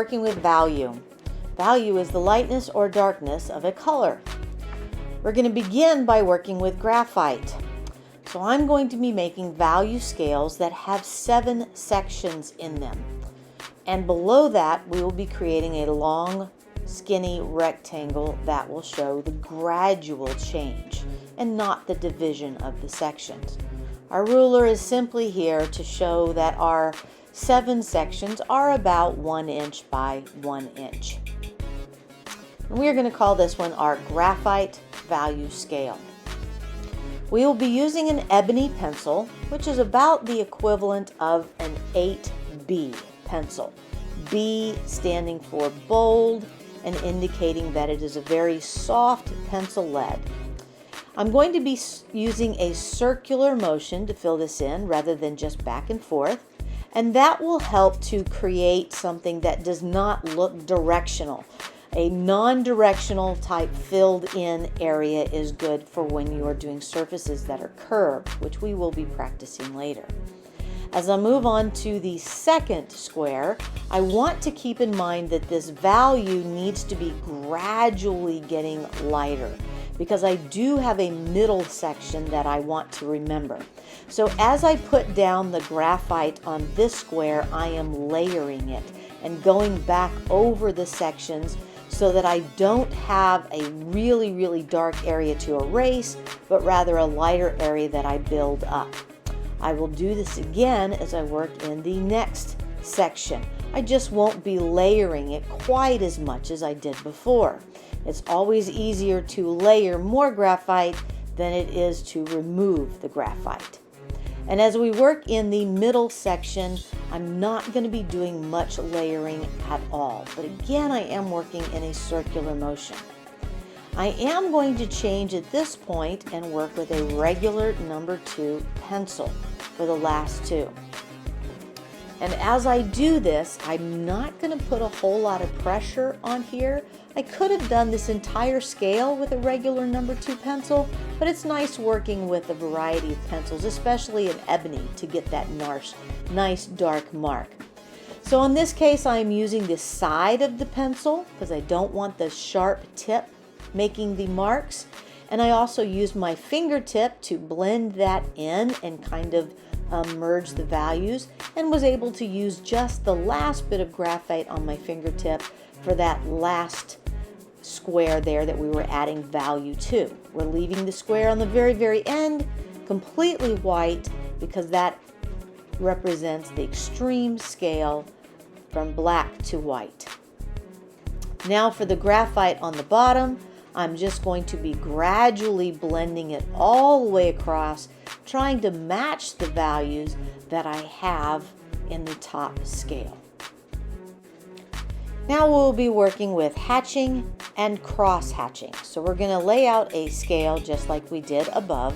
working with value. Value is the lightness or darkness of a color. We're going to begin by working with graphite. So I'm going to be making value scales that have 7 sections in them. And below that, we will be creating a long, skinny rectangle that will show the gradual change and not the division of the sections. Our ruler is simply here to show that our 7 sections are about 1 inch by 1 inch. And we are going to call this one our graphite value scale. We will be using an ebony pencil, which is about the equivalent of an 8B pencil. B standing for bold and indicating that it is a very soft pencil lead. I'm going to be using a circular motion to fill this in rather than just back and forth, and that will help to create something that does not look directional. A non-directional type filled in area is good for when you are doing surfaces that are curved, which we will be practicing later. As I move on to the second square, I want to keep in mind that this value needs to be gradually getting lighter because I do have a middle section that I want to remember. So as I put down the graphite on this square, I am layering it and going back over the sections so that I don't have a really, really dark area to erase, but rather a lighter area that I build up. I will do this again as I work in the next section. I just won't be layering it quite as much as I did before. It's always easier to layer more graphite than it is to remove the graphite. And as we work in the middle section, I'm not going to be doing much layering at all. But again, I am working in a circular motion. I am going to change at this point and work with a regular number 2 pencil for the last 2. And as I do this, I'm not going to put a whole lot of pressure on here. I could have done this entire scale with a regular number 2 pencil, but it's nice working with a variety of pencils, especially an ebony, to get that nice dark mark. So in this case, I'm using the side of the pencil because I don't want the sharp tip making the marks. And I also used my fingertip to blend that in and kind of merge the values, and was able to use just the last bit of graphite on my fingertip for that last square there that we were adding value to. We're leaving the square on the very, very end completely white because that represents the extreme scale from black to white. Now for the graphite on the bottom, I'm just going to be gradually blending it all the way across, trying to match the values that I have in the top scale. Now we'll be working with hatching and cross hatching. So we're going to lay out a scale just like we did above,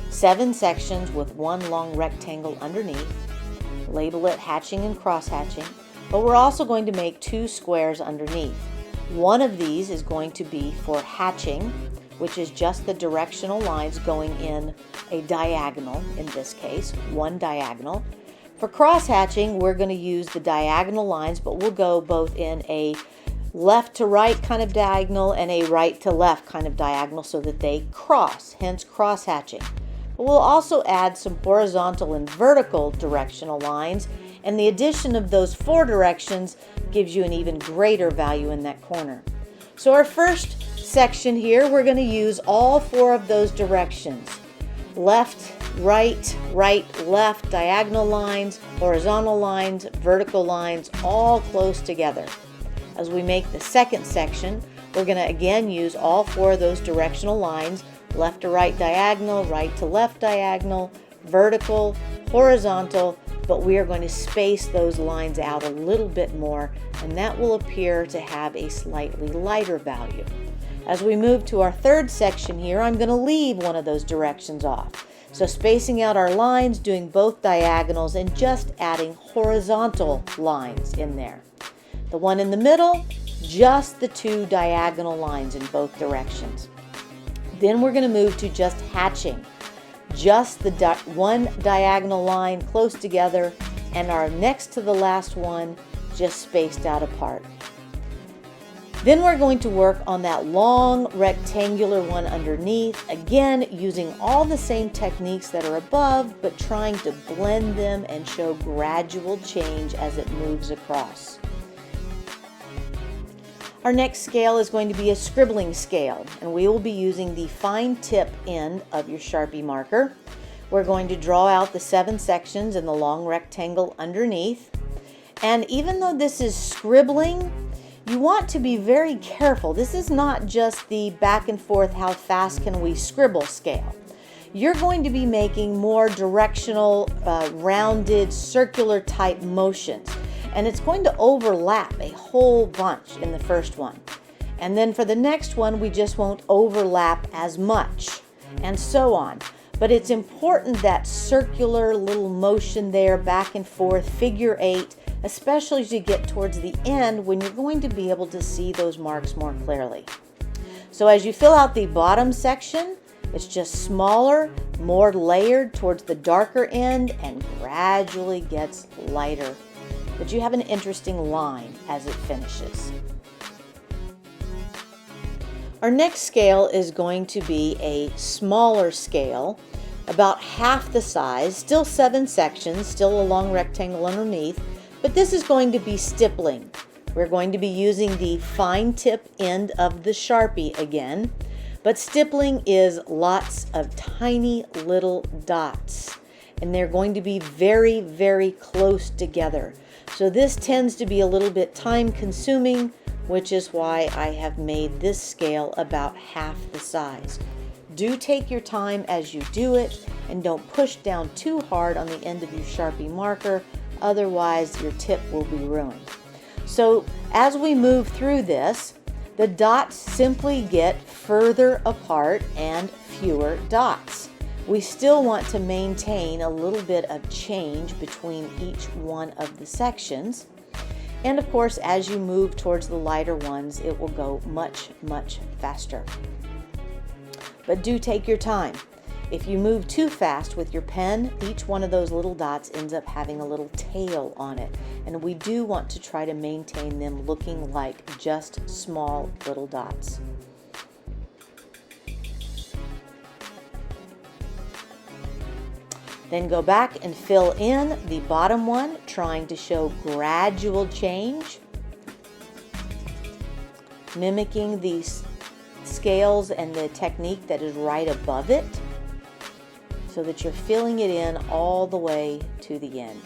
7 sections with 1 long rectangle underneath. Label it hatching and cross hatching, but we're also going to make 2 squares underneath. One of these is going to be for hatching, which is just the directional lines going in a diagonal, in this case, 1 diagonal. For cross hatching, we're going to use the diagonal lines, but we'll go both in a left to right kind of diagonal and a right to left kind of diagonal so that they cross, hence cross hatching. But we'll also add some horizontal and vertical directional lines, and the addition of those 4 directions gives you an even greater value in that corner. So our first section here, we're going to use all 4 of those directions. Left, right, right, left, diagonal lines, horizontal lines, vertical lines, all close together. As we make the second section, we're going to again use all 4 of those directional lines, left to right diagonal, right to left diagonal, vertical, horizontal, but we are going to space those lines out a little bit more, and that will appear to have a slightly lighter value. As we move to our third section here, I'm going to leave one of those directions off. So spacing out our lines, doing both diagonals, and just adding horizontal lines in there. The one in the middle, just the 2 diagonal lines in both directions. Then we're going to move to just hatching. Just the 1 diagonal line close together, and our next to the last one, just spaced out apart. Then we're going to work on that long rectangular one underneath, again using all the same techniques that are above, but trying to blend them and show gradual change as it moves across. Our next scale is going to be a scribbling scale, and we will be using the fine tip end of your Sharpie marker. We're going to draw out the 7 sections in the long rectangle underneath. And even though this is scribbling, you want to be very careful. This is not just the back and forth, how fast can we scribble scale. You're going to be making more directional, rounded, circular type motions. And it's going to overlap a whole bunch in the first one. And then for the next one, we just won't overlap as much, and so on. But it's important that circular little motion there, back and forth, figure 8, especially as you get towards the end when you're going to be able to see those marks more clearly. So as you fill out the bottom section, it's just smaller, more layered towards the darker end, and gradually gets lighter. But you have an interesting line as it finishes. Our next scale is going to be a smaller scale, about half the size, still 7 sections, still a long rectangle underneath, but this is going to be stippling. We're going to be using the fine tip end of the Sharpie again, but stippling is lots of tiny little dots, and they're going to be very, very close together. So this tends to be a little bit time consuming, which is why I have made this scale about half the size. Do take your time as you do it, and don't push down too hard on the end of your Sharpie marker, otherwise your tip will be ruined. So as we move through this, the dots simply get further apart and fewer dots. We still want to maintain a little bit of change between each one of the sections. And of course, as you move towards the lighter ones, it will go much, much faster. But do take your time. If you move too fast with your pen, each one of those little dots ends up having a little tail on it. And we do want to try to maintain them looking like just small little dots. Then go back and fill in the bottom one, trying to show gradual change, mimicking these scales and the technique that is right above it, so that you're filling it in all the way to the end.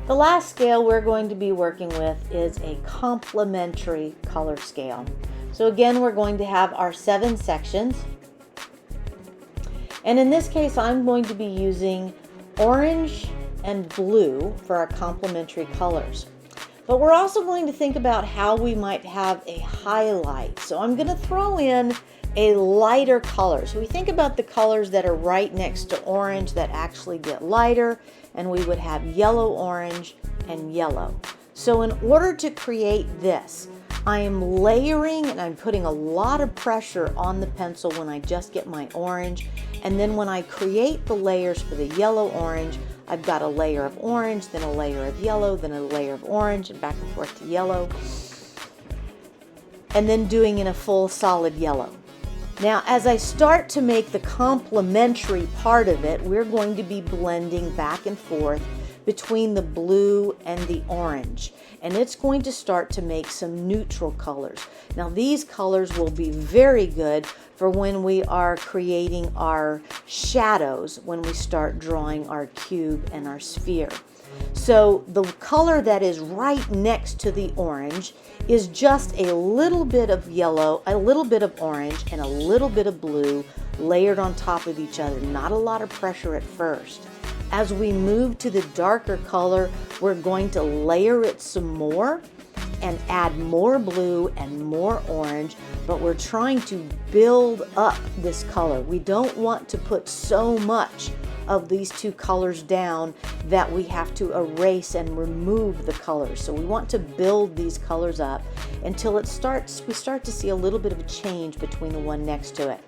The last scale we're going to be working with is a complementary color scale. So again, we're going to have our 7 sections. And in this case, I'm going to be using orange and blue for our complementary colors. But we're also going to think about how we might have a highlight. So I'm going to throw in a lighter color. So we think about the colors that are right next to orange that actually get lighter, and we would have yellow, orange, and yellow. So in order to create this, I am layering and I'm putting a lot of pressure on the pencil when I just get my orange. And then when I create the layers for the yellow, orange, I've got a layer of orange, then a layer of yellow, then a layer of orange, and back and forth to yellow. And then doing in a full solid yellow. Now, as I start to make the complementary part of it, we're going to be blending back and forth between the blue and the orange. And it's going to start to make some neutral colors. Now, these colors will be very good for when we are creating our shadows, when we start drawing our cube and our sphere. So the color that is right next to the orange is just a little bit of yellow, a little bit of orange, and a little bit of blue layered on top of each other. Not a lot of pressure at first. As we move to the darker color, we're going to layer it some more and add more blue and more orange, but we're trying to build up this color. We don't want to put so much of these two colors down that we have to erase and remove the colors. So we want to build these colors up until we start to see a little bit of a change between the one next to it.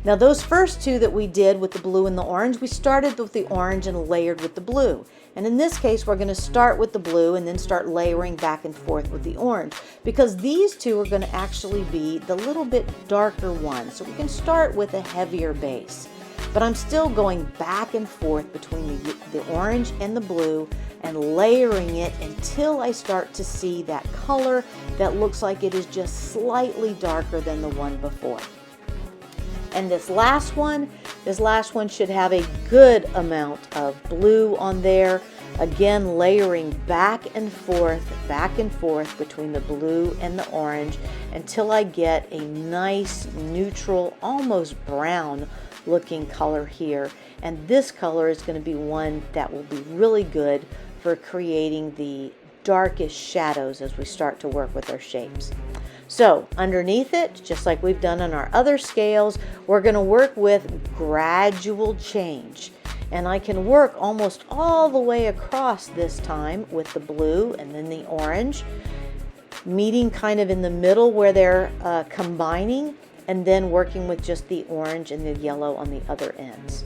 Now those first two that we did with the blue and the orange, we started with the orange and layered with the blue. And in this case, we're going to start with the blue and then start layering back and forth with the orange, because these two are going to actually be the little bit darker ones. So we can start with a heavier base. But I'm still going back and forth between the orange and the blue and layering it until I start to see that color that looks like it is just slightly darker than the one before. And this last one should have a good amount of blue on there. Again, layering back and forth between the blue and the orange until I get a nice neutral, almost brown looking color here. And this color is going to be one that will be really good for creating the darkest shadows as we start to work with our shapes. So underneath it, just like we've done on our other scales, we're going to work with gradual change. And I can work almost all the way across this time with the blue and then the orange, meeting kind of in the middle where they're combining, and then working with just the orange and the yellow on the other ends.